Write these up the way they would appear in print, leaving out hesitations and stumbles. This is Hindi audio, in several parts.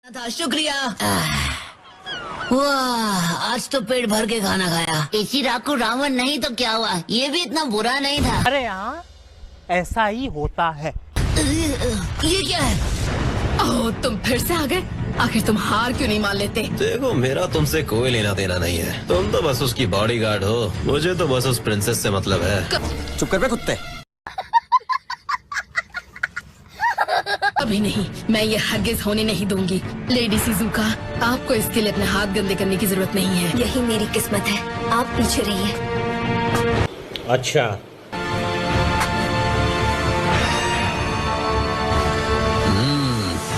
था, शुक्रिया। वाह, आज तो पेट भर के खाना खाया। इचिराकू रावण नहीं तो क्या हुआ, ये भी इतना बुरा नहीं था। अरे हाँ, ऐसा ही होता है। ये क्या है? ओह, तुम फिर से आ गए। आखिर तुम हार क्यों नहीं मान लेते? देखो, मेरा तुमसे कोई लेना देना नहीं है। तुम तो बस उसकी बॉडीगार्ड हो, मुझे तो बस उस प्रिंसेस से मतलब है। चुप कर बे कुत्ते। अभी नहीं, मैं ये हरगिज होने नहीं दूंगी। लेडी शिजुका, आपको इसके लिए अपने हाथ गंदे करने की जरूरत नहीं है। यही मेरी किस्मत है, आप पीछे रहिए। अच्छा,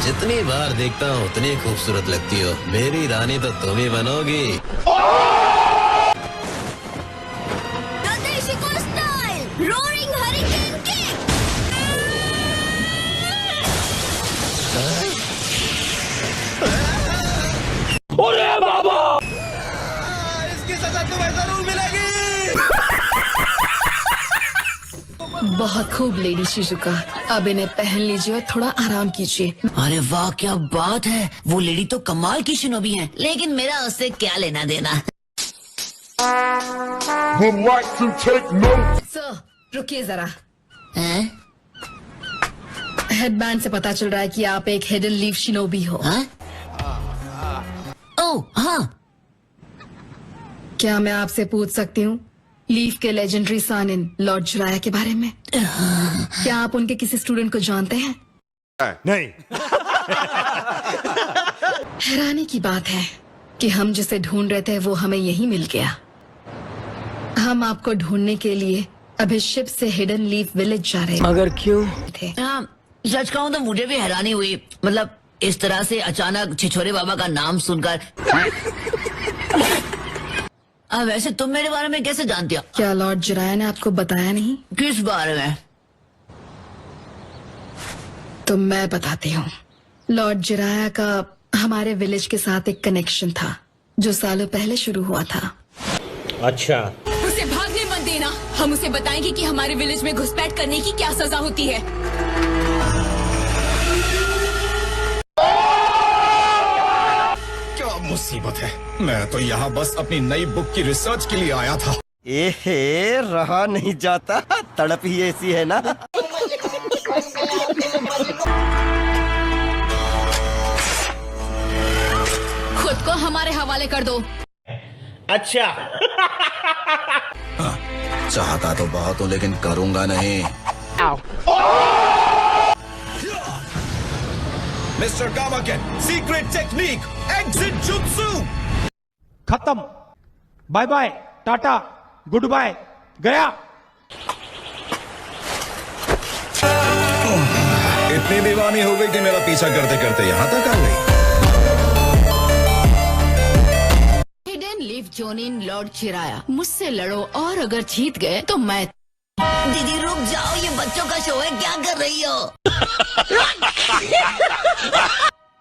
जितनी बार देखता हूँ उतनी खूबसूरत लगती हो। मेरी रानी तो तुम ही बनोगी। Roaring hurricane kick. इसकी सजा तुम्हें जरूर मिलेगी। बहुत खूब लेडी शिजुका, अब इन्हें पहन लीजिए और थोड़ा आराम कीजिए। अरे वाह, क्या बात है। वो लेडी तो कमाल की शिनोबी है, लेकिन मेरा उससे क्या लेना देना। सर, रुकिए जरा। हैं? हेडबैंड से पता चल रहा है कि आप एक हिडन लीफ शिनोबी हो। हाँ? ओह हाँ, क्या मैं आपसे पूछ सकती हूँ लीफ के लेजेंडरी सानिन लॉर्ड जुराया के बारे में? क्या आप उनके किसी स्टूडेंट को जानते हैं? नहीं। हैरानी की बात है कि हम जिसे ढूंढ रहे थे वो हमें यहीं मिल गया। हम आपको ढूंढने के लिए अभी शिप से हिडन लीफ विलेज जा रहे मगर क्यों? थे। हाँ, सच कहूँ तो मुझे भी हैरानी हुई। मतलब इस तरह से अचानक छिछोरे बाबा का नाम सुनकर। वैसे तुम मेरे बारे में कैसे जानती हो? क्या लॉर्ड जुराया ने आपको बताया नहीं? किस बारे में? तो मैं बताती हूँ। लॉर्ड जुराया का हमारे विलेज के साथ एक कनेक्शन था जो सालों पहले शुरू हुआ था। अच्छा, उसे भागने मत देना। हम उसे बताएंगे कि हमारे विलेज में घुसपैठ करने की क्या सजा होती है। क्या मुसीबत है। मैं तो यहाँ बस अपनी नई बुक की रिसर्च के लिए आया था। एहे, रहा नहीं जाता, तड़प ही ऐसी है ना। खुद को हमारे हवाले कर दो। अच्छा। चाहता तो बहुत हूँ लेकिन करूँगा नहीं। मिस्टर कामाकेन, सीक्रेट टेक्निक, एग्जिट जुत्सु। खत्म। बाय बाय, टाटा, गुड बाय, गया। इतनी दीवानी हो गई कि मेरा पीछा करते करते यहाँ तक आ गई। हिडन लीफ जोनिन लॉर्ड चिराया, मुझसे लड़ो और अगर जीत गए तो मैं। दीदी रुक जाओ, ये बच्चों का शो है, क्या कर रही हो?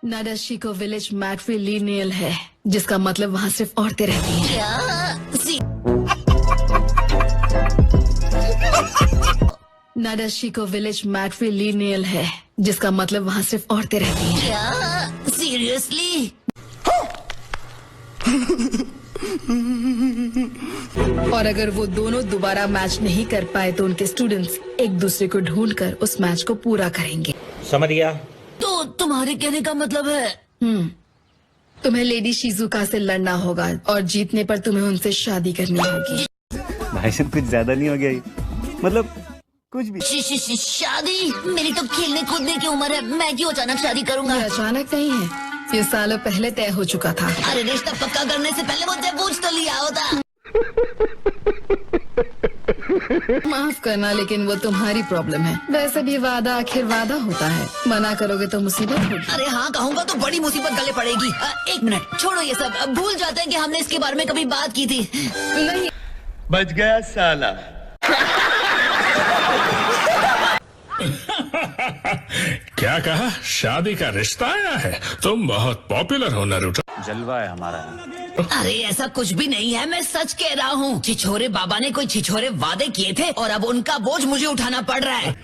नाडाशिको विलेज मैट्रिलिनियल है, जिसका मतलब वहाँ सिर्फ औरतें रहती हैं। नाडाशिको विलेज मैट्रिलिनियल है, जिसका मतलब वहाँ सिर्फ औरतें रहती हैं। क्या? सीरियसली? और अगर वो दोनों दोबारा मैच नहीं कर पाए तो उनके स्टूडेंट्स एक दूसरे को ढूंढकर उस मैच को पूरा करेंगे। समझ गया। तो तुम्हारे कहने का मतलब है? तुम्हें लेडी शिजुका से लड़ना होगा और जीतने पर तुम्हें उनसे शादी करनी होगी। भाई साहब, कुछ ज्यादा नहीं हो गया ये? मतलब कुछ भी। शादी? मेरी तो खेलने कूदने की उम्र है, मैं क्यों अचानक शादी करूंगा? ये अचानक नहीं है, ये सालों पहले तय हो चुका था। अरे रिश्ता पक्का करने से पहले मुझसे पूछ तो लिया होता। माफ करना, लेकिन वो तुम्हारी प्रॉब्लम है। वैसे भी वादा आखिर वादा होता है, मना करोगे तो मुसीबत होगी। अरे हाँ कहूँगा तो बड़ी मुसीबत गले पड़ेगी। एक मिनट छोड़ो ये सब, अब भूल जाते हैं कि हमने इसके बारे में कभी बात की थी। नहीं, बच गया साला। क्या कहा? शादी का रिश्ता आया है? तुम बहुत पॉपुलर हो नारुतो। जलवा है हमारा। अरे ऐसा कुछ भी नहीं है, मैं सच कह रहा हूँ। छिछोरे बाबा ने कोई छिछोरे वादे किए थे और अब उनका बोझ मुझे उठाना पड़ रहा है।